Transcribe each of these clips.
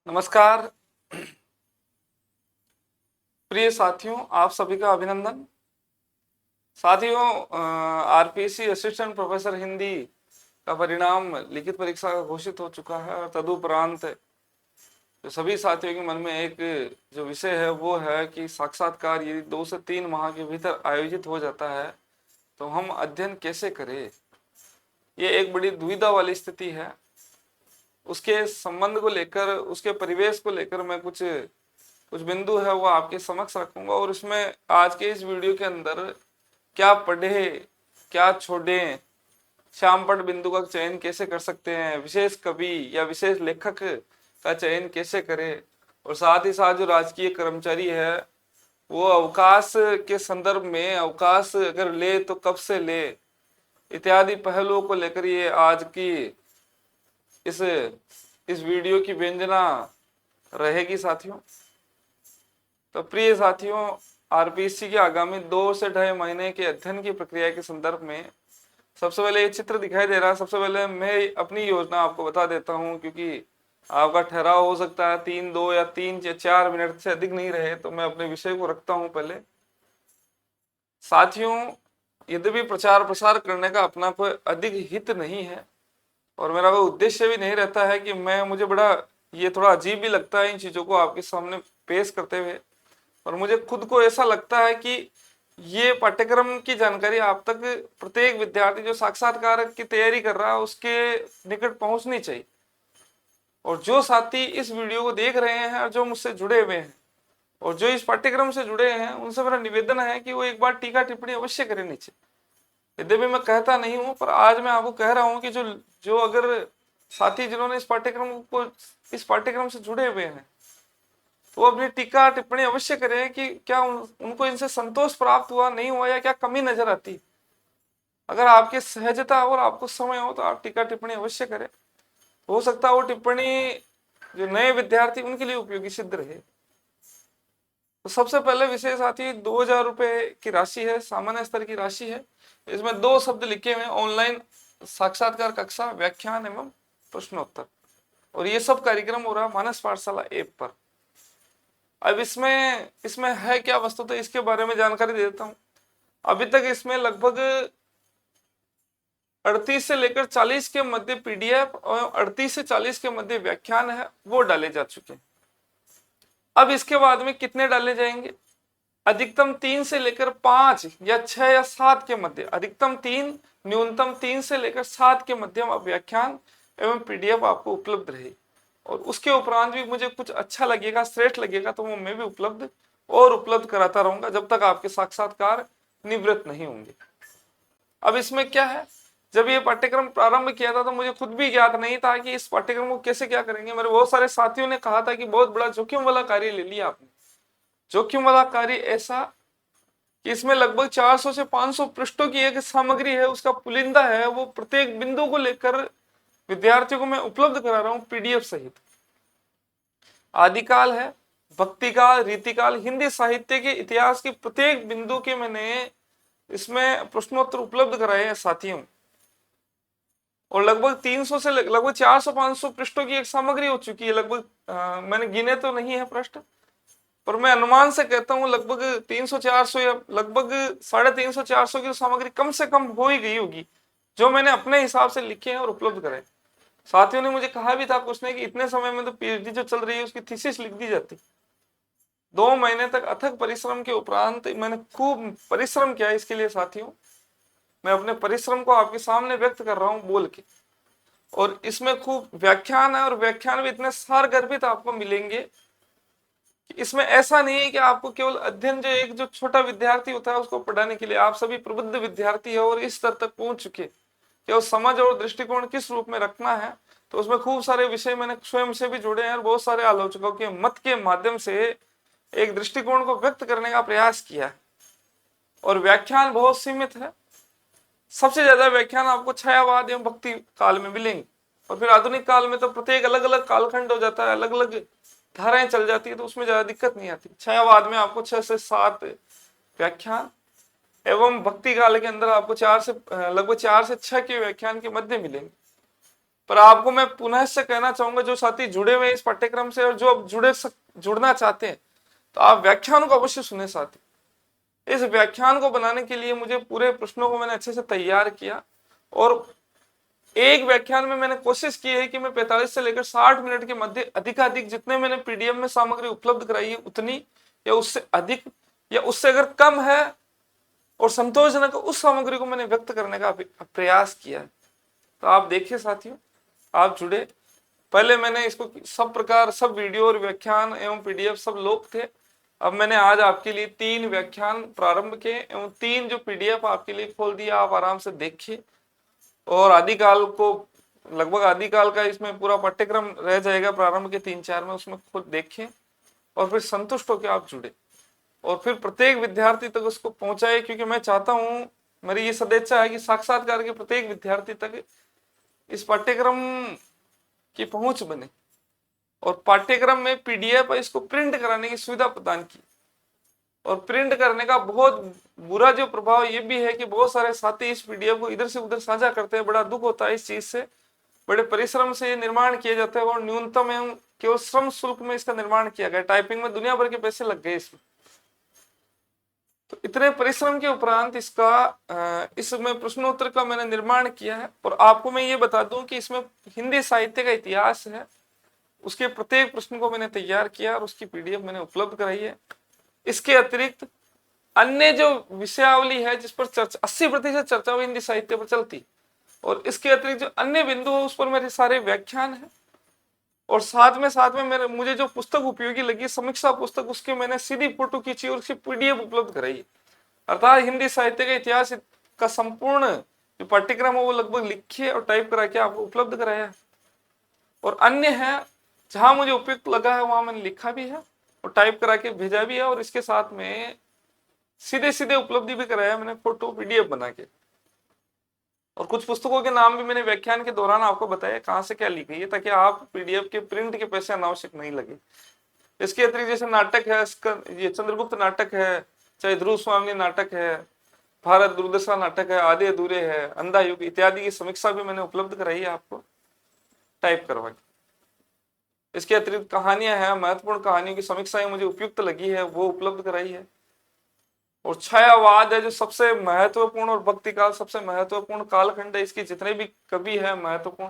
नमस्कार प्रिय साथियों, आप सभी का अभिनंदन। साथियों, आरपीएससी असिस्टेंट प्रोफेसर हिंदी का परिणाम लिखित परीक्षा का घोषित हो चुका है और तदुपरांत जो सभी साथियों के मन में एक जो विषय है वो है कि साक्षात्कार यदि 2 से 3 माह के भीतर आयोजित हो जाता है तो हम अध्ययन कैसे करें। ये एक बड़ी दुविधा वाली स्थिति है। उसके संबंध को लेकर, उसके परिवेश को लेकर मैं कुछ बिंदु है वो आपके समक्ष रखूंगा और उसमें आज के इस वीडियो के अंदर क्या पढ़े क्या छोड़े, श्यामपट बिंदु का चयन कैसे कर सकते हैं, विशेष कवि या विशेष लेखक का चयन कैसे करें, और साथ ही साथ जो राजकीय कर्मचारी है वो अवकाश के संदर्भ में अवकाश अगर ले तो कब से ले, इत्यादि पहलुओं को लेकर ये आज की इस वीडियो की व्यंजना रहेगी साथियों। तो प्रिय साथियों, आरपीएससी के आगामी 2 से 2.5 महीने के अध्ययन की प्रक्रिया के संदर्भ में सबसे पहले ये चित्र दिखाई दे रहा है। सबसे पहले मैं अपनी योजना आपको बता देता हूं, क्योंकि आपका ठहराव हो सकता है 2 या 4 मिनट से अधिक नहीं रहे, तो मैं अपने विषय को रखता हूं पहले। साथियों, यद्यपि प्रचार प्रसार करने का अपना कोई अधिक हित नहीं है और मेरा कोई उद्देश्य भी नहीं रहता है कि मुझे बड़ा ये थोड़ा अजीब भी लगता है इन चीजों को आपके सामने पेश करते हुए, और मुझे खुद को ऐसा लगता है कि ये पाठ्यक्रम की जानकारी आप तक प्रत्येक विद्यार्थी जो साक्षात्कार की तैयारी कर रहा है उसके निकट पहुंचनी चाहिए। और जो साथी इस वीडियो को देख रहे हैं और जो मुझसे जुड़े हुए हैं और जो इस पाठ्यक्रम से जुड़े हैं, उनसे मेरा निवेदन है कि वो एक बार टीका टिप्पणी अवश्य करें नीचे। यद्यपि मैं कहता नहीं हूं, पर आज मैं आपको कह रहा हूं कि जो अगर साथी जिन्होंने इस पाठ्यक्रम से जुड़े हुए हैं तो वो अपनी टीका टिप्पणी अवश्य करें कि क्या उनको इनसे संतोष प्राप्त हुआ, नहीं हुआ, या क्या कमी नजर आती। अगर आपकी सहजता और आपको समय हो तो आप टीका टिप्पणी अवश्य करें। हो सकता है वो टिप्पणी जो नए विद्यार्थी उनके लिए उपयोगी सिद्ध रहे। तो सबसे पहले विषय साथी 2,000 रुपए की राशि है, सामान्य स्तर की राशि है। इसमें 2 शब्द लिखे हुए, ऑनलाइन साक्षात्कार कक्षा, व्याख्यान एवं प्रश्नोत्तर, और ये सब कार्यक्रम हो रहा है मानस पाठशाला ऐप पर। अब इसमें है क्या वस्तु, तो इसके बारे में जानकारी दे देता हूं। अभी तक इसमें लगभग 38 से लेकर 40 के मध्य पीडीएफ और 38 से 40 के मध्य व्याख्यान है वो डाले जा चुके हैं। अब इसके बाद में कितने डाले जाएंगे? अधिकतम 3 से लेकर 5 या 6 या 7 के मध्य, अधिकतम 3, न्यूनतम 3 से लेकर 7 के मध्य व्याख्यान एवं पीडीएफ आपको उपलब्ध रहे। और उसके उपरांत भी मुझे कुछ अच्छा लगेगा, श्रेष्ठ लगेगा, तो वो मैं भी उपलब्ध कराता रहूंगा जब तक आपके साक्षात्कार निवृत्त नहीं होंगे। अब इसमें क्या है, जब ये पाठ्यक्रम प्रारंभ किया था तो मुझे खुद भी ज्ञात नहीं था कि इस पाठ्यक्रम को कैसे क्या करेंगे। मेरे बहुत सारे साथियों ने कहा था कि बहुत बड़ा जोखिम वाला कार्य ले लिया आपने। जोखिम वाला कार्य ऐसा कि इसमें लगभग 400 से 500 पृष्ठों की एक सामग्री है, उसका पुलिंदा है, वो प्रत्येक बिंदु को लेकर विद्यार्थियों को मैं उपलब्ध करा रहा हूं पीडीएफ सहित। आदिकाल है, भक्तिकाल, रीतिकाल, हिंदी साहित्य के इतिहास के प्रत्येक बिंदु के मैंने इसमें प्रश्नोत्तर उपलब्ध कराए हैं साथियों। और लगभग 300 से लगभग 400-500 पृष्ठों की एक सामग्री हो चुकी है। लगभग मैंने गिने तो नहीं है पृष्ठ, पर मैं अनुमान से कहता हूं लगभग 300-400 या लगभग 350-400 की सामग्री कम से कम हो ही गई होगी, जो मैंने अपने हिसाब से लिखे हैं और उपलब्ध कराए। साथियों ने मुझे कहा भी था कुछ ने कि इतने समय में तो पीएचडी जो चल रही है उसकी थीसिस लिख दी जाती। 2 महीने तक अथक परिश्रम के उपरांत मैंने खूब परिश्रम किया इसके लिए साथियों। मैं अपने परिश्रम को आपके सामने व्यक्त कर रहा हूं बोल के। और इसमें खूब व्याख्यान है, और व्याख्यान भी इतने सारगर्भित आपको मिलेंगे कि इसमें ऐसा नहीं है कि आपको केवल अध्ययन, जो एक जो छोटा विद्यार्थी होता है उसको पढ़ाने के लिए, आप सभी प्रबुद्ध विद्यार्थी है और इस स्तर तक पहुंच चुके कि वो समझ और दृष्टिकोण किस रूप में रखना है। तो उसमें खूब सारे विषय मैंने स्वयं से भी जुड़े हैं और बहुत सारे आलोचकों के मत के माध्यम से एक दृष्टिकोण को व्यक्त करने का प्रयास किया है। और व्याख्यान बहुत सीमित है। सबसे ज्यादा व्याख्यान आपको छायावाद एवं भक्ति काल में मिलेंगे, और फिर आधुनिक काल में तो प्रत्येक अलग अलग कालखंड हो जाता है, अलग अलग धाराएं चल जाती है, तो उसमें ज्यादा दिक्कत नहीं आती। छायावाद में आपको 6 से 7 व्याख्यान एवं भक्ति काल के अंदर आपको लगभग 4 से 6 के व्याख्यान के मध्य मिलेंगे। पर आपको मैं पुनः से कहना चाहूंगा, जो साथी जुड़े हुए इस पाठ्यक्रम से और जो अब जुड़ना चाहते हैं, तो आप व्याख्यान को अवश्य सुने साथी। इस व्याख्यान को बनाने के लिए मुझे पूरे प्रश्नों को मैंने अच्छे से तैयार किया, और एक व्याख्यान में मैंने कोशिश की है कि मैं 45 से लेकर 60 मिनट के मध्य अधिकाधिक जितने मैंने पीडीएफ में सामग्री उपलब्ध कराई है उतनी या उससे अधिक या उससे अगर कम है और संतोषजनक, उस सामग्री को मैंने व्यक्त करने का प्रयास किया है। तो आप देखिए साथियों, आप जुड़े। पहले मैंने इसको सब प्रकार, सब वीडियो और व्याख्यान एवं पीडीएफ सब लोग थे। अब मैंने आज आपके लिए 3 व्याख्यान प्रारंभ के एवं 3 जो पीडीएफ आपके लिए खोल दिया, आप आराम से देखिए। और आदिकाल को, लगभग आदिकाल का इसमें पूरा पाठ्यक्रम रह जाएगा प्रारंभ के 3-4 में, उसमें खुद देखें और फिर संतुष्ट होकर आप जुड़े और फिर प्रत्येक विद्यार्थी तक उसको पहुंचाए, क्योंकि मैं चाहता हूं, मेरी ये सदिच्छा है कि साक्षात्कार के प्रत्येक विद्यार्थी तक इस पाठ्यक्रम की पहुंच बने और पाठ्यक्रम में पीडीएफ इसको प्रिंट कराने की सुविधा प्रदान की। और प्रिंट करने का बहुत बुरा जो प्रभाव ये भी है कि बहुत सारे साथी इस पीडीएफ को इधर से उधर साझा करते हैं। बड़ा दुख होता है इस चीज से। बड़े परिश्रम से ये निर्माण किया जाता है और न्यूनतम एवं केवल श्रम शुल्क में इसका निर्माण किया गया। टाइपिंग में दुनिया भर के पैसे लग गए इसमें। तो इतने परिश्रम के उपरांत इसमें प्रश्नोत्तर का मैंने निर्माण किया है। और आपको मैं ये बता दूं कि इसमें हिंदी साहित्य का इतिहास है, उसके प्रत्येक प्रश्न को मैंने तैयार किया और उसकी पीडीएफ मैंने उपलब्ध कराई है। इसके अतिरिक्त अन्य जो विषयावली है जिस पर चर्चा 80% चर्चा हिंदी साहित्य पर चलती, और इसके अतिरिक्त जो अन्य बिंदु है उस पर मेरे सारे व्याख्यान है। और साथ में मुझे जो पुस्तक उपयोगी लगी, समीक्षा पुस्तक, उसके मैंने सीधी फोटो खींची और उसकी पीडीएफ उपलब्ध कराई। अर्थात हिंदी साहित्य का इतिहास का संपूर्ण जो पाठ्यक्रम है वो लगभग लिखे और टाइप करा के आपको उपलब्ध कराया। और अन्य है जहां मुझे उपयुक्त लगा है वहां मैंने लिखा भी है और टाइप करा के भेजा भी है। और इसके साथ में सीधे उपलब्धि भी कराया मैंने फोटो पीडीएफ बना के। और कुछ पुस्तकों के नाम भी मैंने व्याख्यान के दौरान आपको बताया कहां से क्या लिखी है, ताकि आप पीडीएफ के प्रिंट के पैसे अनावश्यक नहीं लगे। इसके अतिरिक्त जैसे नाटक है, ये चंद्रगुप्त नाटक है, चाहे ध्रुव स्वामी नाटक है, भारत दुर्दशा नाटक है, आधे अधूरे है, अंधा युग इत्यादि की समीक्षा भी मैंने उपलब्ध कराई है आपको टाइप करवा के। इसके अतिरिक्त कहानियां हैं, महत्वपूर्ण कहानियों की समीक्षाएं मुझे उपयुक्त लगी है वो उपलब्ध कराई है। और छायावाद है जो सबसे महत्वपूर्ण और भक्ति काल सबसे महत्वपूर्ण कालखंड है। इसके जितने भी कवि है महत्वपूर्ण,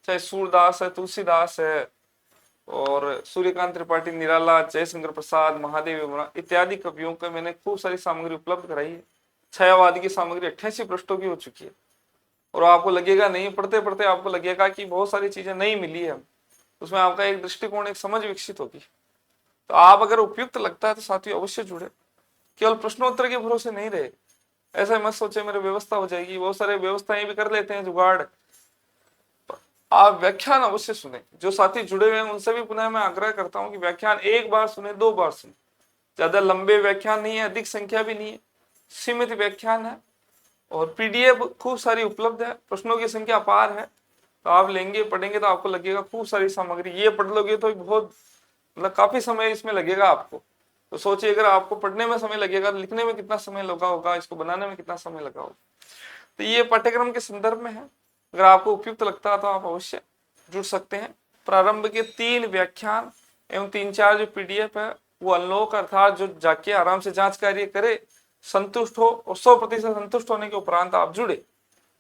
चाहे सूरदास है, तुलसीदास है, और सूर्यकांत त्रिपाठी, निराला, जयशंकर प्रसाद, महादेव इत्यादि कवियों का मैंने खूब सारी सामग्री उपलब्ध कराई है। छायावाद की सामग्री 88 पृष्ठों की हो चुकी है। और आपको लगेगा नहीं, पढ़ते पढ़ते आपको लगेगा कि बहुत सारी चीजें नहीं मिली है, उसमें आपका एक दृष्टिकोण, एक समझ विकसित होगी। तो आप अगर उपयुक्त लगता है तो साथियों अवश्य जुड़े। केवल प्रश्नोत्तर के भरोसे नहीं रहे, ऐसा मत सोचे मेरी व्यवस्था हो जाएगी। बहुत सारे व्यवस्थाएं भी कर लेते हैं जुगाड़। आप व्याख्यान अवश्य सुने। जो साथी जुड़े हुए हैं उनसे भी पुनः मैं आग्रह करता हूं कि व्याख्यान 1 बार सुने, 2 बार सुने। ज्यादा लंबे व्याख्यान नहीं है, अधिक संख्या भी नहीं है, सीमित व्याख्यान है। और पीडीएफ खूब सारी उपलब्ध है, प्रश्नों की संख्या अपार है। तो आप लेंगे, पढ़ेंगे तो आपको लगेगा खूब सारी सामग्री। ये पढ़ लोगे तो बहुत मतलब काफी समय इसमें लगेगा आपको। तो सोचिए अगर आपको पढ़ने में समय लगेगा तो लिखने में कितना समय लगा होगा, इसको बनाने में कितना समय लगा होगा। तो ये पाठ्यक्रम के संदर्भ में है। अगर आपको उपयुक्त लगता है तो आप अवश्य जुड़ सकते हैं। प्रारंभ के 3 व्याख्यान एवं 3-4 जो पीडीएफ है वो अनलॉक, अर्थात जो जाके आराम से जांच कार्य करे, संतुष्ट हो और 100% संतुष्ट होने के उपरांत आप जुड़े।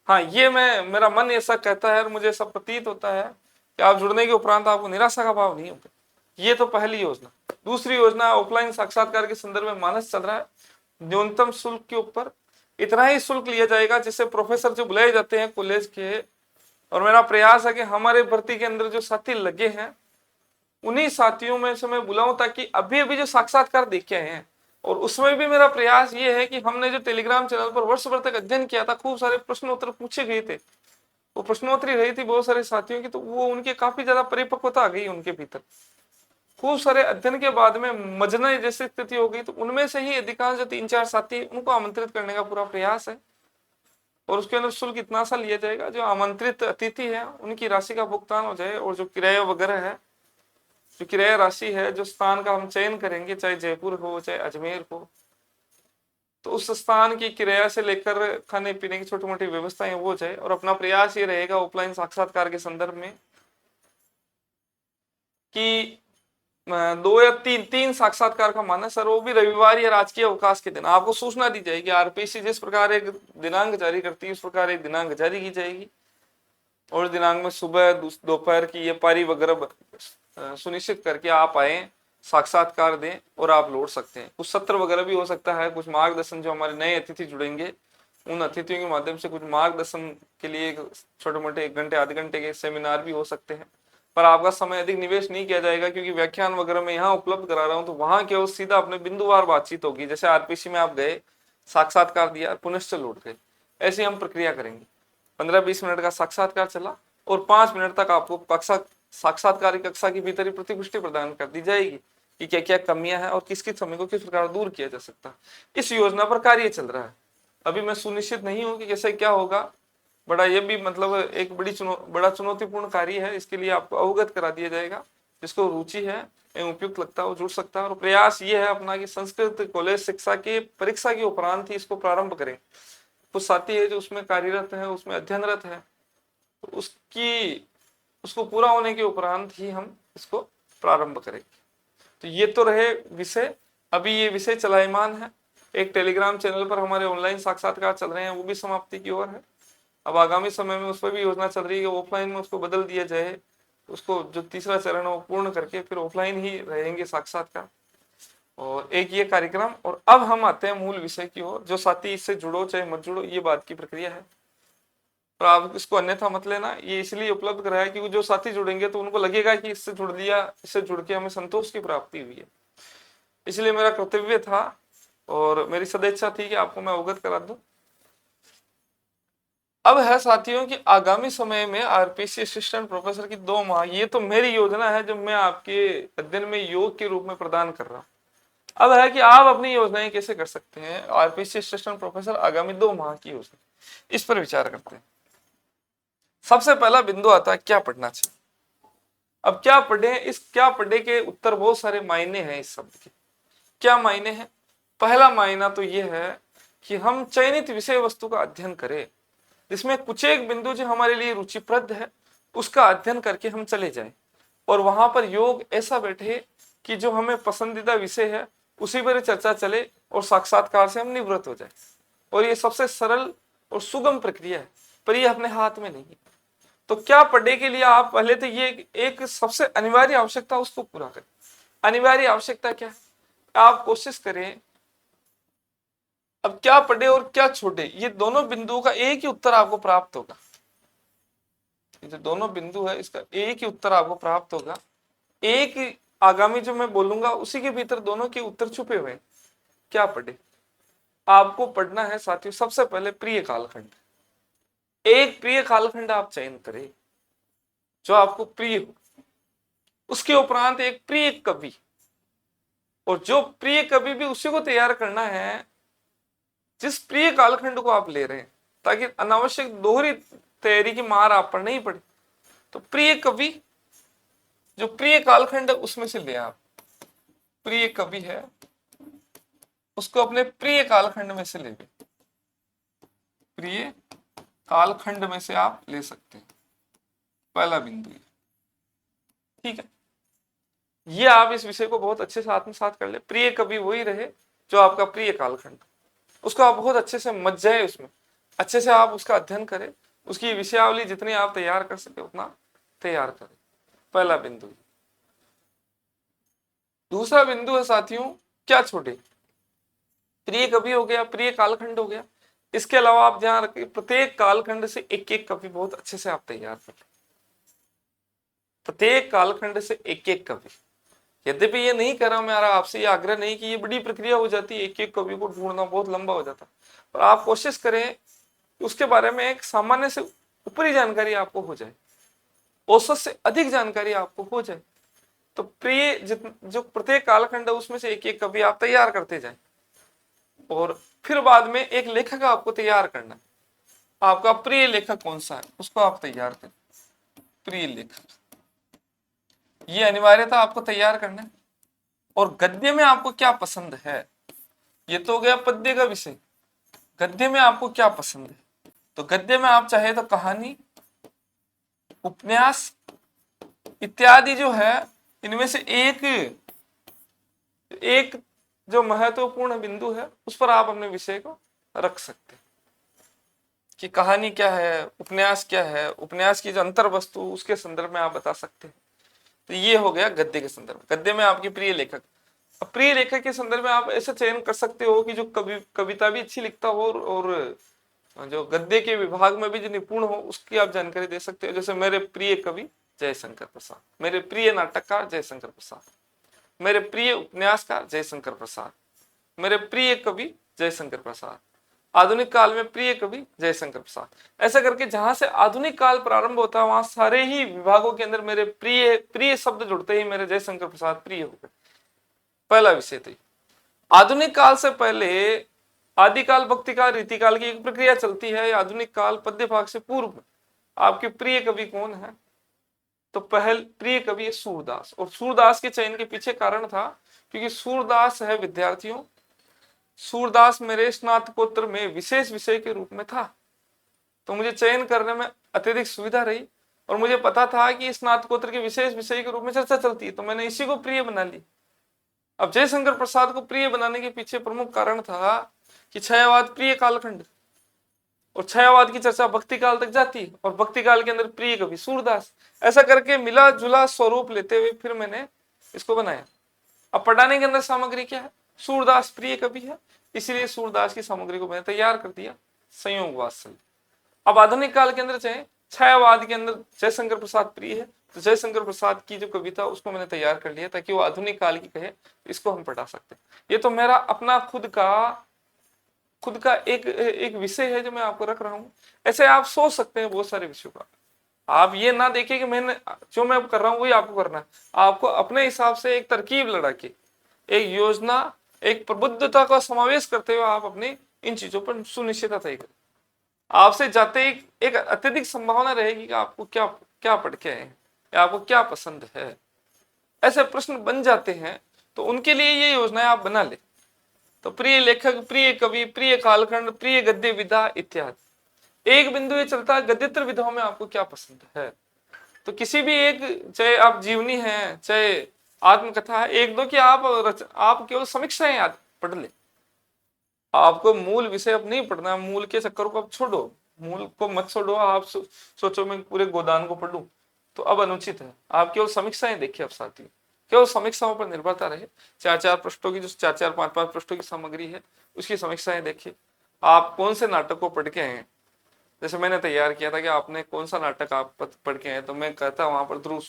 हाँ, ये मेरा मन ऐसा कहता है और मुझे ऐसा प्रतीत होता है कि आप जुड़ने के उपरांत आपको निराशा का भाव नहीं होगा। ये तो पहली योजना। दूसरी योजना, ऑफलाइन साक्षात्कार के संदर्भ में मानस चल रहा है। न्यूनतम शुल्क के ऊपर इतना ही शुल्क लिया जाएगा जिससे प्रोफेसर जो बुलाए जाते हैं कॉलेज के, और मेरा प्रयास है कि हमारे भर्ती के अंदर जो साथी लगे हैं उन्हीं साथियों में से मैं बुलाऊं, ताकि अभी अभी जो साक्षात्कार देखे हैं, और उसमें भी मेरा प्रयास ये है कि हमने जो टेलीग्राम चैनल पर वर्ष भर तक अध्ययन किया था, खूब सारे प्रश्नोत्तर पूछे गए थे, वो प्रश्नोत्तरी रही थी बहुत सारे साथियों की, तो वो उनके काफी ज्यादा परिपक्वता आ गई उनके भीतर। खूब सारे अध्ययन के बाद में मजने जैसी स्थिति हो गई, तो उनमें से ही अधिकांश जो 3-4 साथी उनको आमंत्रित करने का पूरा प्रयास है। और उसके अंदर शुल्क इतना सा लिया जाएगा, जो आमंत्रित अतिथि है उनकी राशि का भुगतान हो जाए, और जो किराया वगैरह है, जो किराया राशि है, जो स्थान का हम चयन करेंगे, चाहे जयपुर हो चाहे अजमेर हो, तो उस स्थान की किराया से लेकर खाने पीने की छोटी मोटी व्यवस्थाएं वो जाए। और अपना प्रयास ये रहेगा ऑफलाइन साक्षात्कार के संदर्भ में कि 2 या 3 साक्षात्कार का माना सर, वो भी रविवार या राजकीय अवकाश के दिन आपको सूचना दी जाएगी। आरपीसी जिस प्रकार एक दिनांक जारी करती है उस प्रकार एक दिनांक जारी की जाएगी और दिनांक में सुबह दोपहर की ये पारी वगैरह सुनिश्चित करके आप आए, साक्षात्कार दें और आप लौट सकते हैं। कुछ सत्र वगैरह भी हो सकता है, कुछ मार्गदर्शन, जो हमारे नए अतिथि जुड़ेंगे उन अतिथियों के माध्यम से कुछ मार्गदर्शन के लिए छोटे मोटे 1 घंटे आधे घंटे के सेमिनार भी हो सकते हैं। पर आपका समय अधिक निवेश नहीं किया जाएगा क्योंकि व्याख्यान वगैरह मैं यहाँ उपलब्ध करा रहा हूँ, तो वहां केवल सीधा अपने बिंदुवार बातचीत होगी। जैसे आरपीसी में आप गए, साक्षात्कार दिया, पुनश्च लौट गए, ऐसे हम प्रक्रिया करेंगे। 15-20 मिनट का साक्षात्कार चला और 5 मिनट तक आपको साक्षात्कार कक्षा के भीतर ही प्रतिपुष्टि प्रदान कर दी जाएगी कि क्या क्या कमियां हैं और किस किस समय को किस प्रकार दूर किया जा सकता है। इस योजना पर कार्य चल रहा है। अभी मैं सुनिश्चित नहीं हूं कि कैसे क्या होगा, बड़ा ये भी मतलब एक बड़ा चुनौतीपूर्ण कार्य है। इसके लिए आपको अवगत करा दिया जाएगा। जिसको रुचि है एवं उपयुक्त लगता है वो जुड़ सकता है। और प्रयास ये है अपना कि संस्कृत कॉलेज शिक्षा के परीक्षा के उपरांत ही इसको प्रारंभ करें। कुछ साथी है जो उसमें कार्यरत है, उसमें अध्ययनरत है, तो उसको पूरा होने के उपरांत ही हम इसको प्रारंभ करेंगे। तो ये तो रहे विषय। अभी ये विषय चलायमान है। एक टेलीग्राम चैनल पर हमारे ऑनलाइन साक्षात्कार चल रहे हैं, वो भी समाप्ति की ओर है। अब आगामी समय में उस पर भी योजना चल रही है कि ऑफलाइन में उसको बदल दिया जाए, उसको जो तीसरा चरण है वो पूर्ण करके फिर ऑफलाइन ही रहेंगे साक्षात्कार। और एक ये कार्यक्रम। और अब हम आते हैं मूल विषय की ओर। जो साथी इससे जुड़ो चाहे मत जुड़ो, ये बात की प्रक्रिया है, पर आप इसको अन्यथा मत लेना। ये इसलिए उपलब्ध कराया क्योंकि जो साथी जुड़ेंगे तो उनको लगेगा कि इससे जुड़ लिया, इससे जुड़ के हमें संतोष की प्राप्ति हुई है। इसलिए मेरा कर्तव्य था और मेरी सदिच्छा थी कि आपको मैं अवगत करा दूं। अब है साथियों कि आगामी समय में आरपीसी असिस्टेंट प्रोफेसर की 2 माह, ये तो मेरी योजना है जो मैं आपके अध्ययन में योग के रूप में प्रदान कर रहा हूं। अब है कि आप अपनी योजनाएं कैसे कर सकते हैं। आरपीसी असिस्टेंट प्रोफेसर आगामी 2 माह की योजना, इस पर विचार करते हैं। सबसे पहला बिंदु आता है क्या पढ़ना चाहिए। अब क्या पढ़े, इस क्या पढ़े के उत्तर बहुत सारे मायने हैं इस शब्द के। क्या मायने हैं? पहला मायना तो यह है कि हम चयनित विषय वस्तु का अध्ययन करें, जिसमें कुछ एक बिंदु जो हमारे लिए रुचिप्रद है उसका अध्ययन करके हम चले जाएं और वहां पर योग ऐसा बैठे कि जो हमें पसंदीदा विषय है उसी पर चर्चा चले और साक्षात्कार से हम निवृत्त हो जाए। और ये सबसे सरल और सुगम प्रक्रिया है, पर ये अपने हाथ में नहीं है। तो क्या पढ़ने के लिए आप पहले तो ये एक सबसे अनिवार्य आवश्यकता उसको पूरा करें। अनिवार्य आवश्यकता क्या है? आप कोशिश करें। अब क्या पढ़े और क्या छोड़े, ये दोनों बिंदुओं का एक ही उत्तर आपको प्राप्त होगा। ये जो दोनों बिंदु है इसका एक ही उत्तर आपको प्राप्त होगा। एक आगामी जो मैं बोलूंगा उसी के भीतर दोनों के उत्तर छुपे हुए हैं। क्या पढ़े? आपको पढ़ना है साथियों सबसे पहले प्रिय कालखंड। एक प्रिय कालखंड आप चयन करें जो आपको प्रिय हो। उसके उपरांत एक प्रिय कवि, और जो प्रिय कवि भी उसी को तैयार करना है जिस प्रिय कालखंड को आप ले रहे हैं, ताकि अनावश्यक दोहरी तैयारी की मार आप पर नहीं पड़े। तो प्रिय कवि जो प्रिय कालखंड है उसमें से ले आप। प्रिय कवि है उसको अपने प्रिय कालखंड में से ले। प्रिय कालखंड में से आप ले सकते हैं, पहला बिंदु। ठीक है, ये आप इस विषय को बहुत अच्छे से आत्मसात कर ले। प्रिय कवि वही रहे जो आपका प्रिय कालखंड, उसको आप बहुत अच्छे से मत जाए, उसमें अच्छे से आप उसका अध्ययन करें, उसकी विषयावली जितनी आप तैयार कर सके उतना तैयार करें। पहला बिंदु। दूसरा बिंदु है साथियों क्या छोड़े। प्रिय कवि हो गया, प्रिय कालखंड हो गया। इसके अलावा आप ध्यान रखिए प्रत्येक कालखंड से एक एक कवि बहुत अच्छे से आप तैयार कर। प्रत्येक कालखंड से एक एक कवि। यद्यपि ये नहीं कर रहा मैं आपसे ये आग्रह नहीं कि ये बड़ी प्रक्रिया हो जाती है, एक एक कवि को ढूंढना बहुत लंबा हो जाता, पर आप कोशिश करें उसके बारे में एक सामान्य से ऊपरी जानकारी आपको हो जाए, औसत से अधिक जानकारी आपको हो जाए। तो प्रिय जो प्रत्येक कालखंड है उसमें से एक एक कवि आप तैयार करते जाए और फिर बाद में एक लेखक आपको तैयार करना है। आपका प्रिय लेखक कौन सा है उसको आप तैयार करें। प्रिय लेखक ये अनिवार्यता आपको तैयार करना है। और गद्य में आपको क्या पसंद है ये तो हो गया पद्य का विषय। गद्य में आपको क्या पसंद है? तो गद्य में आप चाहे तो कहानी, उपन्यास इत्यादि जो है, इनमें से एक एक जो महत्वपूर्ण बिंदु है उस पर आप अपने विषय को रख सकते हैं कि कहानी क्या है, उपन्यास क्या है, उपन्यास की जो अंतर वस्तु उसके संदर्भ में आप बता सकते हैं। तो ये हो गया गद्य के संदर्भ में। गद्य में आपके प्रिय लेखक। अब प्रिय लेखक के संदर्भ में आप ऐसा चयन कर सकते हो कि जो कविता भी अच्छी लिखता हो और जो गद्य के विभाग में भी जो निपुण हो उसकी आप जानकारी दे सकते हो। जैसे मेरे प्रिय कवि जयशंकर प्रसाद, मेरे प्रिय नाटककार जयशंकर प्रसाद, मेरे प्रिय उपन्यासकार जयशंकर प्रसाद, मेरे प्रिय कवि जयशंकर प्रसाद, आधुनिक काल में प्रिय कवि जयशंकर प्रसाद। ऐसा करके जहां से आधुनिक काल प्रारंभ होता है वहां सारे ही विभागों के अंदर मेरे प्रिय प्रिय शब्द जुड़ते ही मेरे जयशंकर प्रसाद प्रिय हो गए। पहला विषय तो आधुनिक काल से पहले आदिकाल, भक्तिकाल, रीतिकाल की एक प्रक्रिया चलती है। आधुनिक काल पद्य भाग से पूर्व में आपके प्रिय कवि कौन है? तो पहल प्रिय कवि है सूरदास। और सूरदास के चयन के पीछे कारण था क्योंकि सूरदास है विद्यार्थियों, सूरदास मेरे स्नातकोत्तर में विशेष विषय के रूप में था, तो मुझे चयन करने में अत्यधिक सुविधा रही और मुझे पता था कि स्नातकोत्तर के विशेष विषय के रूप में चर्चा चलती है, तो मैंने इसी को प्रिय बना ली। अब जयशंकर प्रसाद को प्रिय बनाने के पीछे प्रमुख कारण था कि छायावाद प्रिय कालखंड, और छायावाद की चर्चा भक्ति काल तक जाती और भक्ति काल के अंदर प्रिय कवि सूरदास। ऐसा करके मिला जुला स्वरूप लेते हुए फिर मैंने इसको बनाया। अब पढ़ाने के अंदर सामग्री क्या है? सूरदास प्रिय कवि है, इसलिए सूरदास की सामग्री को मैंने तैयार कर दिया, संयोग वात्सल्य। अब आधुनिक काल के अंदर चाहे छायावाद के अंदर जयशंकर प्रसाद प्रिय है, तो जयशंकर प्रसाद की जो कविता उसको मैंने तैयार कर लिया ताकि वो आधुनिक काल की कहे, इसको हम पढ़ा सकते हैं। ये तो मेरा अपना खुद का एक विषय है जो मैं आपको रख रहा हूं। ऐसे आप सोच सकते हैं बहुत सारे विषयों का। आप ये ना देखिए कि मैंने जो मैं कर रहा हूं वही आपको करना है। आपको अपने हिसाब से एक तरकीब लड़ा के, एक योजना, एक प्रबुद्धता का समावेश करते हुए आप अपनी इन चीजों पर सुनिश्चितता तय करें। आपसे जाते एक अत्यधिक संभावना रहेगी कि आपको क्या क्या पढ़ के आए हैं या आपको क्या पसंद है। ऐसे प्रश्न बन जाते हैं, तो उनके लिए ये योजनाएं आप बना ले। तो प्रिय लेखक, प्रिय कवि, प्रिय कालखंड, प्रिय गद्य विधा इत्यादि। एक बिंदु ये चलता है गद्येतर विधाओं में आपको क्या पसंद है। तो किसी भी एक, चाहे आप जीवनी है, चाहे आत्मकथा है, एक दो की आप केवल समीक्षाएं याद पढ़ ले। आपको मूल विषय अब नहीं पढ़ना, मूल के चक्कर को अब छोड़ो, मूल को मत छोड़ो। आप सोचो मैं पूरे गोदान को पढ़ूं, तो अब अनुचित है। आप केवल समीक्षाएं देखिए। अब साथियों केवल समीक्षाओं पर निर्भरता रहे। 4-4 पृष्ठों की, जो 4-4 5-5 पृष्ठों की सामग्री है उसकी समीक्षाएं देखिए। आप कौन से नाटक को पढ़ के आए हैं। जैसे मैंने तैयार किया था कि आपने कौन सा नाटक आप पढ़ के आए, तो मैं कहता वहां पर ध्रुव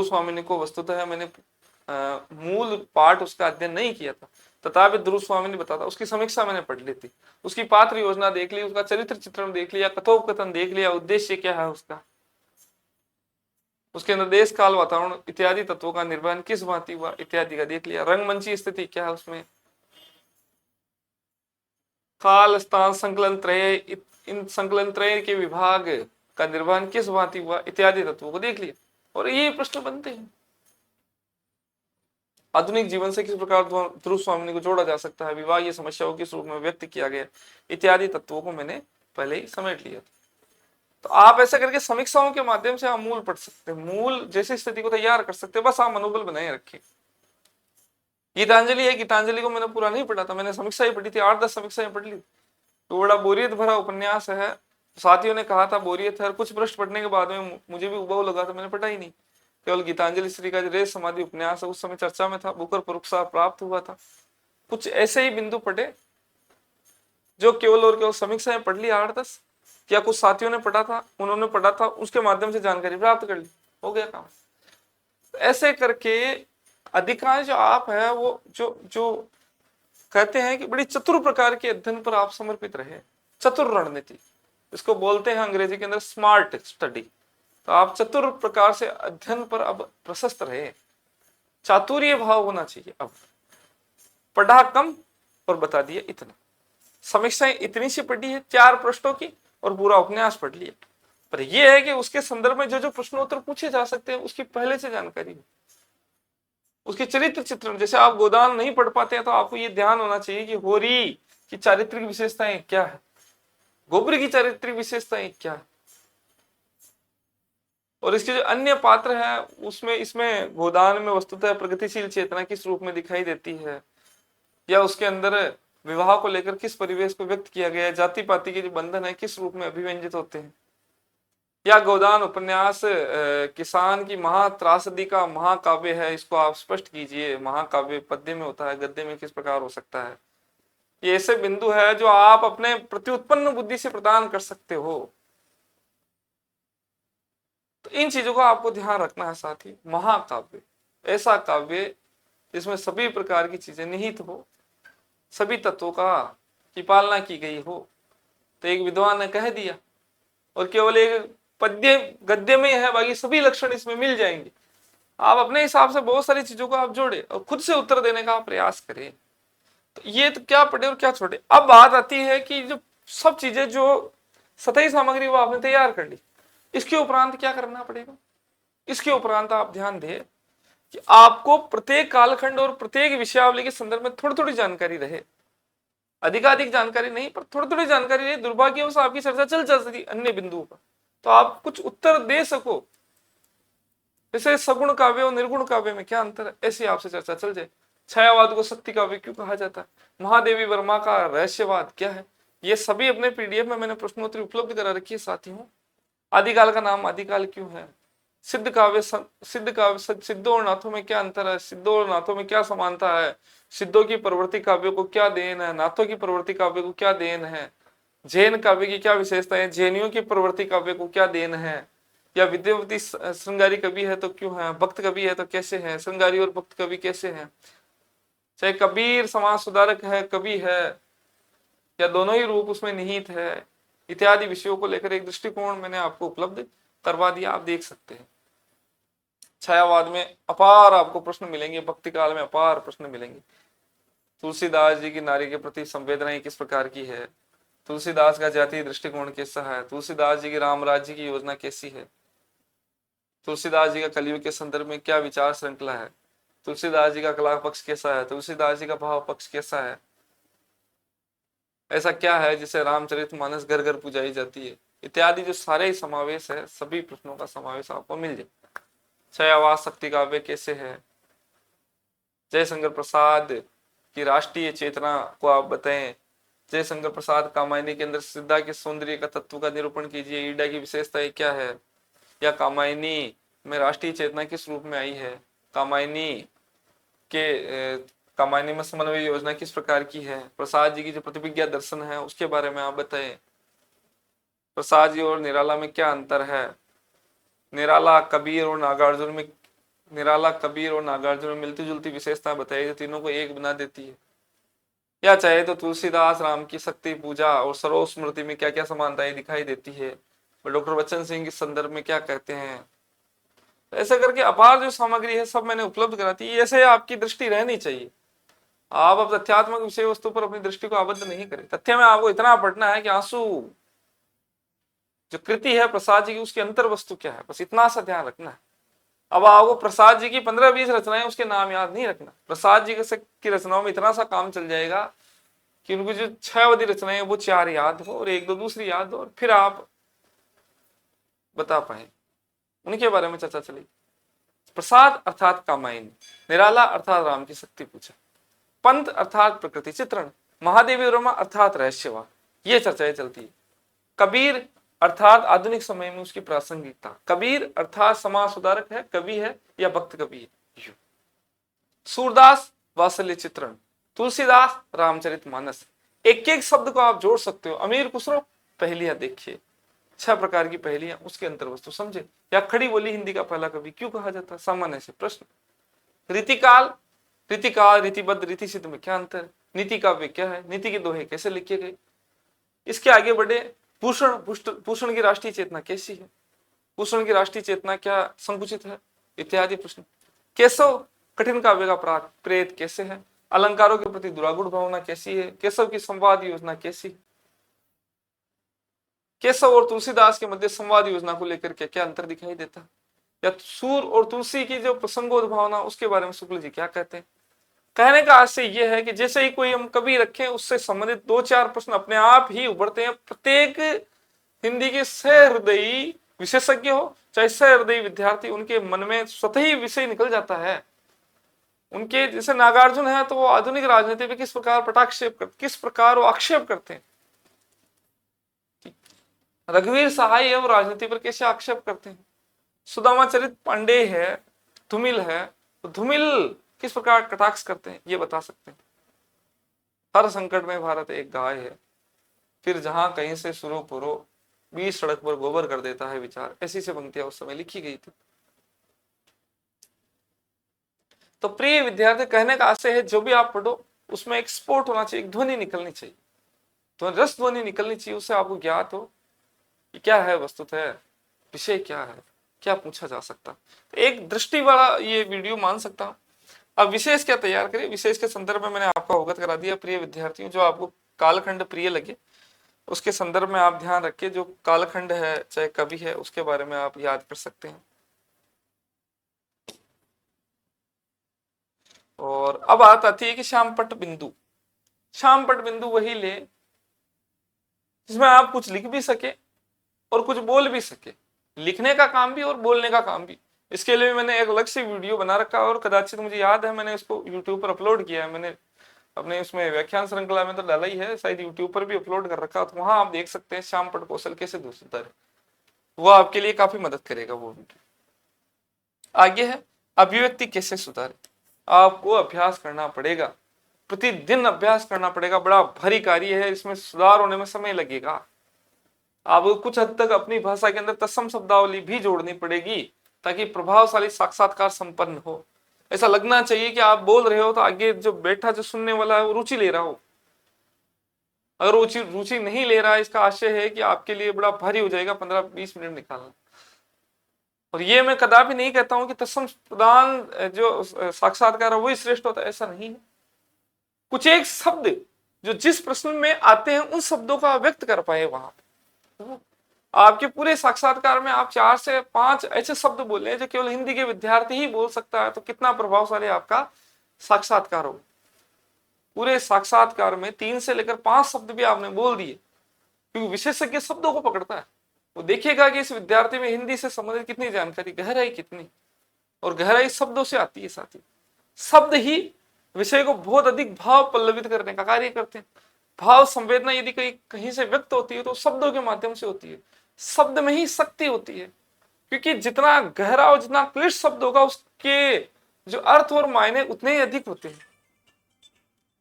स्वामी को वस्तुतः मैंने मूल पाठ उसका अध्ययन नहीं किया था, तथापि ध्रुव स्वामी ने बताता, उसकी समीक्षा मैंने पढ़ ली थी, उसकी पात्र योजना देख ली, उसका चरित्र चित्रण देख लिया, कथोपकथन देख लिया, उद्देश्य क्या है उसका, उसके अंदर देश काल वातावरण इत्यादि तत्वों का निर्वहन किस भांति हुआ इत्यादि का देख लिया। रंगमंची स्थिति क्या है उसमें, काल स्थान संकलन त्रय, इन संकलन त्रय के विभाग का निर्वहन किस भांति हुआ इत्यादि तत्वों को देख लिया। और ये प्रश्न बनते हैं। आधुनिक जीवन से किस प्रकार ध्रुव स्वामी को जोड़ा जा सकता है, विभागीय समस्याओं किस रूप में व्यक्त किया गया इत्यादि तत्वों को मैंने पहले ही समेट लिया था। तो आप ऐसा करके समीक्षाओं के माध्यम से आप मूल पढ़ सकते हैं, मूल जैसी स्थिति को तैयार कर सकते हैं। बस आप मनोबल बनाए रखें। गीतांजलि है, गीतांजलि को मैंने पूरा नहीं पढ़ा था, मैंने समीक्षा ही पढ़ी थी, 8-10 समीक्षाएं पढ़ ली। तो बड़ा बोरियत भरा उपन्यास है। साथियों ने कहा था बोरियत है, कुछ पृष्ठ पढ़ने के बाद में मुझे भी उबाऊ लगा था, मैंने पढ़ा ही नहीं। केवल गीतांजलि श्री का रेस समाधि उपन्यास है, उस समय चर्चा में था, बुकर पुरस्कार प्राप्त हुआ था। कुछ ऐसे ही बिंदु पढ़े जो केवल और केवल समीक्षाएं पढ़ ली 8-10, या कुछ साथियों ने पढ़ा था, उन्होंने पढ़ा था, उसके माध्यम से जानकारी प्राप्त कर ली, हो गया काम। ऐसे करके अधिकांश जो आप है वो जो कहते हैं कि बड़ी चतुर प्रकार के अध्ययन पर आप समर्पित रहे। चतुर रणनीति इसको बोलते हैं अंग्रेजी के अंदर, स्मार्ट स्टडी। तो आप चतुर प्रकार से अध्ययन पर अब प्रशस्त रहे, चातुर्य भाव होना चाहिए। अब पढ़ा कम और बता दिया इतना, समीक्षाएं इतनी सी पढ़ी है 4 पृष्ठों की और पूरा उपन्यास पढ़ लिया। पर यह है कि उसके संदर्भ में जो प्रश्नोत्तर पूछे जा सकते हैं उसकी पहले से जानकारी हो। उसके चरित्र चित्रण, जैसे आप गोदान नहीं पढ़ पाते हैं तो आपको ये ध्यान होना चाहिए कि होरी की चारित्रिक विशेषताएं क्या है, गोपरी की चारित्रिक विशेषताएं क्या है, और इसके जो अन्य पात्र हैं उसमें इसमें गोदान में वस्तुतः प्रगतिशील चेतना किस रूप में दिखाई देती है, या उसके अंदर विवाह को लेकर किस परिवेश को व्यक्त किया गया है, जाति पाति के जो बंधन है किस रूप में अभिव्यंजित होते हैं, या गोदान उपन्यास किसान की महात्रासदी का महाकाव्य है, इसको आप स्पष्ट कीजिए, महाकाव्य पद्य में होता है, गद्य में किस प्रकार हो सकता है। ये ऐसे बिंदु है जो आप अपने प्रत्युत्पन्न बुद्धि से प्रदान कर सकते हो। तो इन चीजों का आपको ध्यान रखना है। साथ ही महाकाव्य ऐसा काव्य जिसमें सभी प्रकार की चीजें निहित हो, सभी तत्वों का की पालना की गई हो। तो एक विद्वान ने कह दिया और केवल एक पद्य गद्य में है, बाकी सभी लक्षण इसमें मिल जाएंगे। आप अपने हिसाब से बहुत सारी चीजों को आप जोड़े और खुद से उत्तर देने का प्रयास करें। तो ये तो क्या पढ़े और क्या छोड़े। अब बात आती है कि जो सब चीजें जो सतही सामग्री वो आपने तैयार कर ली, इसके उपरांत क्या करना पड़ेगा। इसके उपरांत आप ध्यान दें कि आपको प्रत्येक कालखंड और प्रत्येक विषयावली के संदर्भ में थोड़ी थोड़ी जानकारी रहे, अधिकाधिक जानकारी नहीं पर थोड़ी थोड़ी जानकारी रहे। दुर्भाग्यवश आपकी चर्चा चल सकती अन्य बिंदुओं पर, तो आप कुछ उत्तर दे सको। जैसे सगुण काव्य और निर्गुण काव्य में क्या अंतर है, ऐसी आपसे चर्चा चल जाए। छायावाद को शक्ति काव्य क्यों कहा जाता है, महादेवी वर्मा का रहस्यवाद क्या है, ये सभी अपने पीडीएफ में मैंने प्रश्नोत्तरी उपलब्ध करा रखी है साथियों। आदिकाल का नाम आदिकाल क्यों है, सिद्ध काव्य सिद्धों और नाथों में क्या अंतर है, सिद्धों और नाथों में क्या समानता है, सिद्धों की प्रवृत्ति काव्य को क्या देन है, नाथों की प्रवृत्ति काव्य को क्या देन है, जैन काव्य की क्या विशेषता है, जैनियों की प्रवृत्ति काव्य को क्या देन है, या विद्यावती श्रृंगारी कवि है तो क्यों है, भक्त कवि है तो कैसे है, श्रृंगारी और भक्त कवि कैसे है, चाहे कबीर समाज सुधारक है कवि है या दोनों ही रूप उसमें निहित है, इत्यादि विषयों को लेकर एक दृष्टिकोण मैंने आपको उपलब्ध करवा दिया, आप देख सकते हैं। छायावाद में अपार आपको प्रश्न मिलेंगे, भक्ति काल में अपार प्रश्न मिलेंगे। तुलसीदास जी की नारी के प्रति संवेदनाएं किस प्रकार की है, तुलसीदास का जातीय दृष्टिकोण कैसा है, तुलसीदास जी की राम राज्य की योजना कैसी है, तुलसीदास जी का कलयुग के संदर्भ में क्या विचार श्रृंखला है, तुलसीदास जी का कला पक्ष कैसा है, तुलसीदास जी का भाव पक्ष कैसा है, ऐसा क्या है जिसे रामचरितमानस घर घर पुजाई जाती है, इत्यादि जो सारे समावेश है, सभी प्रश्नों का समावेश आपको मिल जाए। छायावाद शक्ति काव्य कैसे है, जयशंकर प्रसाद की राष्ट्रीय चेतना को आप बताएं, जयशंकर प्रसाद कामायनी के अंदर सिद्धा के सौंदर्य का तत्व का निरूपण कीजिए, ईडा की विशेषताएं क्या है, या कामायनी में राष्ट्रीय चेतना किस रूप में आई है, कामायनी में समन्वय योजना किस प्रकार की है, प्रसाद जी की जो प्रतिभिज्ञा दर्शन है उसके बारे में आप बताएं, प्रसाद जी और निराला में क्या अंतर है, निराला कबीर और नागार्जुन में मिलती जुलती विशेषता बताई जो तीनों को एक बना देती है, या चाहे तो तुलसीदास राम की शक्ति पूजा और सरोज स्मृति में क्या क्या समानताएं दिखाई देती है, और डॉक्टर बच्चन सिंह के संदर्भ में क्या कहते हैं। ऐसे करके अपार जो सामग्री है सब मैंने उपलब्ध कराती है। ऐसे आपकी दृष्टि रहनी चाहिए। आप अब तथ्यात्मक विषय वस्तु पर अपनी दृष्टि को आबद्ध नहीं करें। तथ्य में आपको इतना पढ़ना है कि आंसू जो कृति है प्रसाद जी की उसकी अंतर वस्तु क्या है, बस इतना सा ध्यान रखना है। अब आपको प्रसाद जी की 15-20 रचनाएं उसके नाम याद नहीं रखना। प्रसाद जी की रचनाओं में इतना सा काम चल जाएगा कि उनकी जो 6 अवधि रचनाएं वो 4 याद हो और 1-2 दूसरी याद हो, और फिर आप बता पाए उनके बारे में चर्चा चलेगी। प्रसाद अर्थात कामायनी, निराला अर्थात राम की शक्ति पूजा, पंत अर्थात प्रकृति चित्रण, महादेवी वर्मा अर्थात रहस्यवाद, ये चर्चाएं चलती है। कबीर अर्थात आधुनिक समय में उसकी प्रासंगिकता, कबीर अर्थात समाज सुधारक है, कवि है या भक्त कवि है। सूरदास वात्सल्य चित्रण, तुलसीदास रामचरितमानस, एक एक शब्द को आप जोड़ सकते हो। अमीर खुसरो पहेलियां देखिए, 6 प्रकार की पहेलियां, उसके अंतर्वस्तु समझे। या खड़ी बोली हिंदी का पहला कवि क्यों कहा जाता है, सामान्य से प्रश्न। रीतिकाल रीतिबद्ध रीति सिद्ध में क्या अंतर है, नीति काव्य क्या है, नीति के दोहे कैसे लिखे गए। इसके आगे बढ़े, भूषण की राष्ट्रीय चेतना कैसी है, भूषण की राष्ट्रीय चेतना क्या संकुचित है, इत्यादि प्रश्न। केशव कठिन काव्य का प्रेत कैसे है, अलंकारों के प्रति दुरागुण भावना कैसी है, केशव की संवाद योजना कैसी है, केशव और तुलसीदास के मध्य संवाद योजना को लेकर क्या क्या अंतर दिखाई देता है। या सूर और तुलसी की जो प्रसंगोद्भावना, उसके बारे में शुक्ल जी क्या कहते हैं। कहने का आशय यह है कि जैसे ही कोई हम कवि रखें, उससे संबंधित 2-4 प्रश्न अपने आप ही उभरते हैं। प्रत्येक हिंदी के सहृदयी विशेषज्ञ हो चाहे सहृदयी विद्यार्थी, उनके मन में स्वतः ही विषय निकल जाता है। उनके जैसे नागार्जुन है तो वो आधुनिक राजनीति पे किस प्रकार पटाक्षेप करते, किस प्रकार वो आक्षेप करते हैं। रघुवीर सहाय है, वो राजनीति पर कैसे आक्षेप करते हैं। सुदामाचरित पांडे है, धूमिल है, तो धूमिल किस प्रकार कटाक्ष करते हैं, ये बता सकते हैं। हर संकट में भारत एक गाय है, फिर जहां कहीं से शुरू पुरो, 20 सड़क पर गोबर कर देता है विचार, ऐसी से पंक्तियां उस समय लिखी गई थी। तो प्रिय विद्यार्थी, कहने का आशय है जो भी आप पढ़ो उसमें एक स्पोर्ट होना चाहिए, एक ध्वनि निकलनी चाहिए, तो रस ध्वनि निकलनी चाहिए, उससे आपको ज्ञात हो कि क्या है वस्तुतः विषय, क्या है, क्या पूछा जा सकता। तो एक दृष्टि वाला ये वीडियो मान सकता हूं। अब विशेष क्या तैयार करें, विशेष के संदर्भ में मैंने आपको अवगत करा दिया। प्रिय विद्यार्थियों, जो आपको कालखंड प्रिय लगे उसके संदर्भ में आप ध्यान रखिए, जो कालखंड है चाहे कवि है, उसके बारे में आप याद कर सकते हैं। और अब बात आती है कि श्यामपट्ट बिंदु। श्यामपट्ट बिंदु वही ले जिसमें आप कुछ लिख भी सके और कुछ बोल भी सके, लिखने का काम भी और बोलने का काम भी। इसके लिए मैंने एक अलग से वीडियो बना रखा है और कदाचित मुझे याद है मैंने इसको यूट्यूब पर अपलोड किया है। मैंने अपने उसमें व्याख्यान श्रृंखला में तो डाला ही है, शायद यूट्यूब पर भी अपलोड कर रखा, तो वहां आप देख सकते हैं श्यामपट्ट कौशल कैसे सुधरे। वो आपके लिए काफी मदद करेगा वो वीडियो। आगे है अभिव्यक्ति कैसे सुधारे। आपको अभ्यास करना पड़ेगा, प्रतिदिन अभ्यास करना पड़ेगा। बड़ा भारी कार्य है, इसमें सुधार होने में समय लगेगा। आपको कुछ हद तक अपनी भाषा के अंदर तत्सम शब्दावली भी जोड़नी पड़ेगी ताकि प्रभावशाली साक्षात्कार संपन्न हो। ऐसा लगना चाहिए कि आप बोल रहे हो तो आगे जो बैठा जो सुनने वाला है वो रुचि ले रहा हो। अगर वो रुचि नहीं ले रहा है, इसका आशय है कि आपके लिए बड़ा भारी हो जाएगा 15-20 मिनट निकालना। और ये मैं कदापि नहीं कहता हूं कि तत्सम प्रदान जो साक्षात्कार है वही श्रेष्ठ होता है, ऐसा नहीं है। कुछ एक शब्द जो जिस प्रश्न में आते हैं उन शब्दों का व्यक्त कर पाए वहां। आपके पूरे साक्षात्कार में आप 4 से 5 ऐसे शब्द बोले जो केवल हिंदी के विद्यार्थी ही बोल सकता है, तो कितना प्रभावशाली आपका साक्षात्कार हो। पूरे साक्षात्कार में 3 से लेकर 5 शब्द भी आपने बोल दिए, क्योंकि विशेषज्ञ शब्दों को पकड़ता है। वो देखेगा कि इस विद्यार्थी में हिंदी से संबंधित कितनी जानकारी, गहराई कितनी, और गहराई शब्दों से आती है। साथ ही शब्द ही विषय को बहुत अधिक भाव पल्लवित करने का कार्य करते हैं। भाव संवेदना यदि कहीं से व्यक्त होती है तो शब्दों के माध्यम से होती है। शब्द में ही शक्ति होती है, क्योंकि जितना गहरा और जितना क्लिष्ट शब्द होगा उसके जो अर्थ और मायने उतने ही अधिक होते हैं।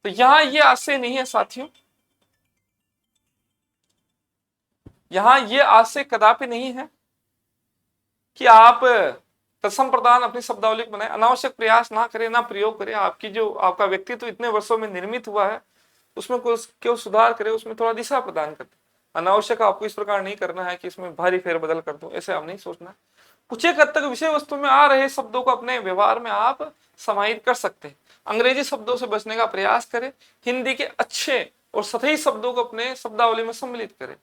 तो यहां ये आशय नहीं है साथियों, यहां ये आशय कदापि नहीं है कि आप तत्सम प्रदान अपनी शब्दावली बनाए, अनावश्यक प्रयास ना करें, ना प्रयोग करें। आपकी जो आपका व्यक्तित्व इतने वर्षों में निर्मित हुआ है उसमें क्यों सुधार करे, उसमें थोड़ा दिशा प्रदान करते। अनावश्यक आपको इस प्रकार नहीं करना है कि इसमें भारी फेरबदल कर दो, ऐसे आप नहीं सोचना। कुछ एक हद तक विषय वस्तु में आ रहे शब्दों को अपने व्यवहार में आप समाहित कर सकते हैं। अंग्रेजी शब्दों से बचने का प्रयास करें, हिंदी के अच्छे और सतही शब्दों को अपने शब्दावली में सम्मिलित करें।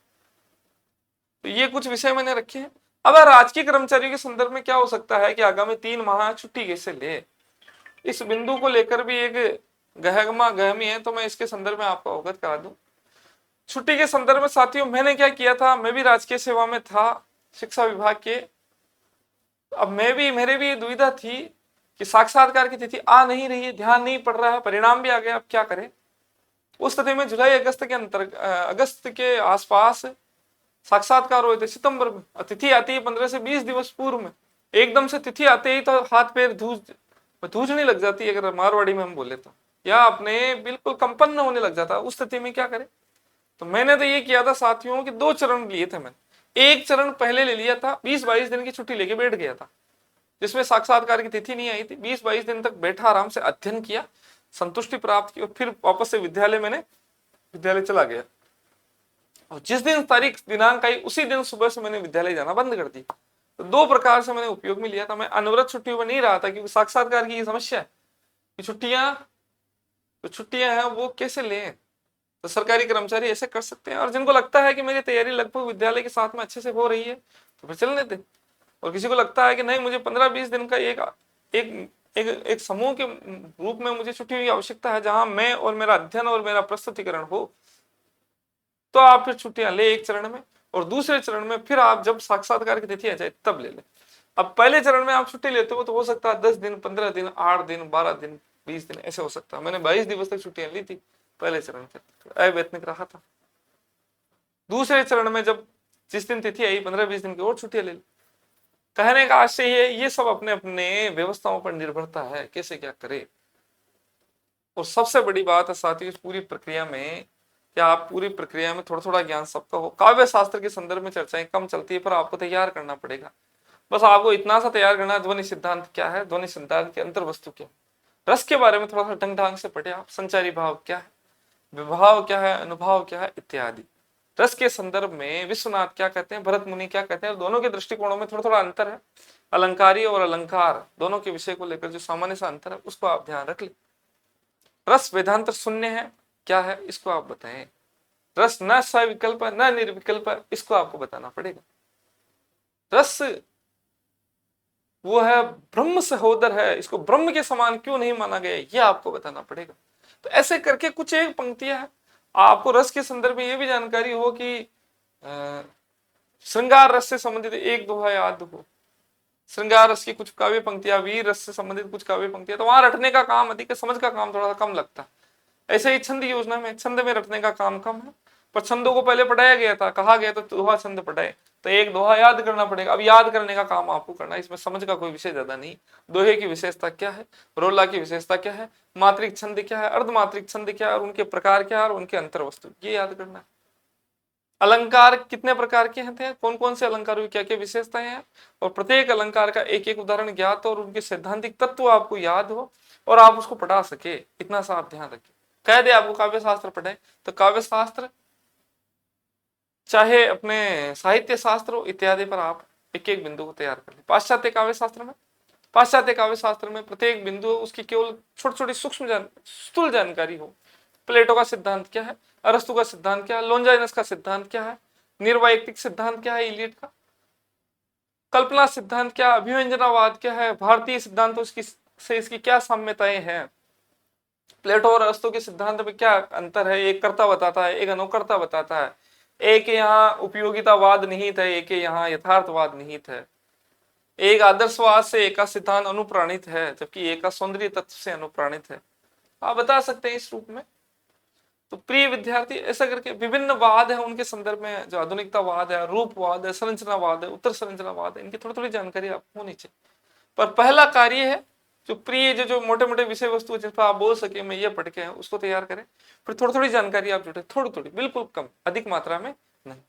तो ये कुछ विषय मैंने रखे हैं। अब राजकीय कर्मचारियों के संदर्भ में क्या हो सकता है कि आगामी 3 माह छुट्टी कैसे ले, इस बिंदु को लेकर भी एक गहमा गहमी है, तो मैं इसके संदर्भ में आपको अवगत करा दूं। छुट्टी के संदर्भ में साथियों मैंने क्या किया था, मैं भी राजकीय सेवा में था शिक्षा विभाग के। अब मेरे भी दुविधा थी कि साक्षात्कार की तिथि आ नहीं रही है, ध्यान नहीं पड़ रहा है, परिणाम भी आ गया, अब क्या करें। उस स्थिति में जुलाई अगस्त के आसपास साक्षात्कार हुए थे, सितंबर में। तिथि आती है 15 से 20 दिवस पूर्व में। एकदम से तिथि आते ही तो हाथ पैर धूजने लग जाती है, अगर मारवाड़ी में हम बोले तो, या अपने बिल्कुल कंपन होने लग जाता है। उस स्थिति में क्या करें, तो मैंने तो ये किया था साथियों कि 2 चरण लिए थे मैंने। एक चरण पहले ले लिया था, 20-22 दिन की छुट्टी लेके बैठ गया था, जिसमें साक्षात्कार की तिथि नहीं आई थी। 20-22 दिन तक बैठा, आराम से अध्ययन किया, संतुष्टि प्राप्त की, और फिर वापस से विद्यालय चला गया। और जिस दिन तारीख दिनांक आई उसी दिन सुबह से मैंने विद्यालय जाना बंद कर दी। तो 2 प्रकार से मैंने उपयोग में लिया था। मैं अनवरत छुट्टियों में नहीं रहा था, क्योंकि साक्षात्कार की ये समस्या है कि छुट्टियां हैं वो कैसे लें। तो सरकारी कर्मचारी ऐसे कर सकते हैं, और जिनको लगता है कि मेरी तैयारी लगभग विद्यालय के साथ में अच्छे से हो रही है तो फिर चलने दें। और किसी को लगता है कि नहीं, मुझे 15-20 दिन का एक एक एक एक समूह के रूप में मुझे छुट्टी की आवश्यकता है, जहां मैं और मेरा अध्ययन और मेरा प्रस्तुतिकरण हो, तो आप फिर छुट्टियां ले एक चरण में, और दूसरे चरण में फिर आप जब साक्षात्कार की तिथि आ जाए तब ले ले। अब पहले चरण में आप छुट्टी लेते हो तो हो सकता है 10 दिन, 15 दिन, 8 दिन, 12 दिन, 20 दिन ऐसे हो सकता है। मैंने 22 दिवस तक छुट्टियां ली थी पहले चरण के, अवैतनिक रहा था। दूसरे चरण में जब जिस दिन तिथि आई 15-20 दिन की और छुट्टियां ले ली। कहने का आशय ये सब अपने अपने व्यवस्थाओं पर निर्भरता है, कैसे क्या करे। और सबसे बड़ी बात है साथियों इस पूरी प्रक्रिया में, क्या आप पूरी प्रक्रिया में थोड़ा थोड़ा ज्ञान सबका हो। काव्य शास्त्र के संदर्भ में चर्चाएं कम चलती है, पर आपको तैयार करना पड़ेगा। बस आपको इतना सा तैयार करना है, ध्वनि सिद्धांत क्या है, ध्वनि सिद्धांत की अंतर वस्तु क्या है। रस के बारे में थोड़ा सा ढंग ढंग से पढ़े आप, संचारी भाव क्या है, विभाव क्या है, अनुभाव क्या है इत्यादि। रस के संदर्भ में विश्वनाथ क्या कहते हैं, भरत मुनि क्या कहते हैं, दोनों के दृष्टिकोणों में थोड़ा थोड़ा अंतर है। अलंकारी और अलंकार दोनों के विषय को लेकर जो सामान्य सा अंतर है उसको आप ध्यान रख ले। रस वेदांत शून्य है क्या है इसको आप बताएं। रस न सविकल्प है न निर्विकल्प है, इसको आपको बताना पड़ेगा। रस वो है ब्रह्म सहोदर है, इसको ब्रह्म के समान क्यों नहीं माना गया, ये आपको बताना पड़ेगा। तो ऐसे करके कुछ एक पंक्तियां हैं। आपको रस के संदर्भ में ये भी जानकारी हो कि श्रृंगार रस से संबंधित एक दोहा याद हो, श्रृंगार रस की कुछ काव्य पंक्तियां, वीर रस से संबंधित कुछ काव्य पंक्तियां, तो वहां रटने का काम अधिक है, समझ का काम थोड़ा सा कम लगता है। ऐसे ही छंद योजना में छंद में रटने का काम कम है, पर छंदों को पहले पढ़ाया गया था, कहा गया तो दोहा छंद पढ़ाए, तो एक दोहा याद करना पड़ेगा। अब याद करने का काम आपको करना है, इसमें समझ का कोई विषय ज्यादा नहीं। दोहे की विशेषता क्या है, रोला की विशेषता क्या है, मात्रिक छंद क्या है, अर्धमात्रिक छंद क्या है, और उनके प्रकार क्या है और उनके अंतर वस्तु, ये याद करना है। अलंकार कितने प्रकार के हैं, कौन कौन से अलंकारों की क्या क्या विशेषताएं हैं, और प्रत्येक अलंकार का एक एक उदाहरण ज्ञात हो और उनके सैद्धांतिक तत्व आपको याद हो और आप उसको पढ़ा सके, इतना सा आप ध्यान रखिए। कह दे आपको काव्य शास्त्र पढ़े, तो काव्य शास्त्र चाहे अपने साहित्य शास्त्र हो इत्यादि पर आप एक एक बिंदु को तैयार कर ले। पाश्चात्य काव्य शास्त्र में प्रत्येक बिंदु उसकी केवल छोटी छोटी सूक्ष्म स्थूल जानकारी हो। प्लेटो का सिद्धांत क्या है, अरस्तु का सिद्धांत क्या है, लोंजाइनस का सिद्धांत क्या है, निर्वैयक्तिक सिद्धांत क्या है इलियट का, कल्पना सिद्धांत क्या, अभिव्यंजनावाद क्या है, भारतीय सिद्धांतों से इसकी क्या साम्यताएं हैं, प्लेटो और अरस्तु के सिद्धांत में क्या अंतर है, एक कर्ता बताता है एक अनुकर्ता बताता है, एक यहाँ उपयोगितावाद निहित है एक यहाँ यथार्थवाद निहित है, एक आदर्शवाद से एक का सिद्धांत अनुप्राणित है जबकि एक का सौंदर्य तत्व से अनुप्राणित है। आप बता सकते हैं इस रूप में। तो प्रिय विद्यार्थी ऐसा करके विभिन्न वाद है उनके संदर्भ में, जो आधुनिकतावाद है, रूपवाद है, संरचनावाद है, उत्तर संरचनावाद है, इनकी थोड़ी थोड़ी जानकारी आपको होनी चाहिए। पर पहला कार्य है जो प्रिय जो मोटे मोटे विषय वस्तु जिस पर आप बोल सके मैं ये पढ़ के हैं उसको तैयार करें, फिर थोड़ी थोड़ी जानकारी आप जुटे, थोड़ी थोड़ी बिल्कुल कम, अधिक मात्रा में नहीं।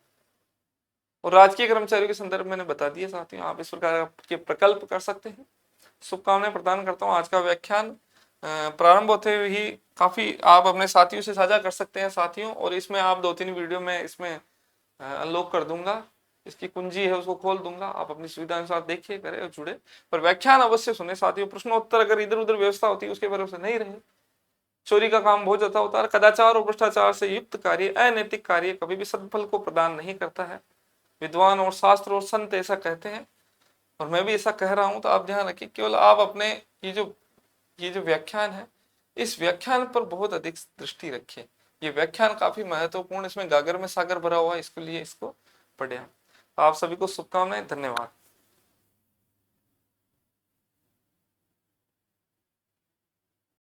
और राजकीय कर्मचारियों के संदर्भ में मैंने बता दिया साथियों, आप इस प्रकार के प्रकल्प कर सकते हैं। शुभकामनाएं प्रदान करता हूँ। आज का व्याख्यान प्रारंभ होते हुए ही काफी आप अपने साथियों से साझा कर सकते हैं साथियों, और इसमें आप 2-3 वीडियो में इसमें अनलॉक कर दूंगा, इसकी कुंजी है उसको खोल दूंगा, आप अपनी सुविधा अनुसार देखिए, करें और जुड़े, पर व्याख्यान अवश्य सुने साथियों। प्रश्नोत्तर अगर इधर उधर व्यवस्था होती है उसके भरोसे नहीं रहे, चोरी का काम बहुत ज्यादा होता है। कदाचार और भ्रष्टाचार से युक्त कार्य, अनैतिक कार्य कभी भी सदफल को प्रदान नहीं करता है। विद्वान और शास्त्र और संत ऐसा कहते हैं और मैं भी ऐसा कह रहा हूं, तो आप ध्यान रखिए। केवल आप अपने ये जो व्याख्यान है, इस व्याख्यान पर बहुत अधिक दृष्टि रखिए। ये व्याख्यान काफी महत्वपूर्ण, इसमें गागर में सागर भरा हुआ है, इसके लिए इसको पढ़े। आप सभी को शुभकामनाएं, धन्यवाद।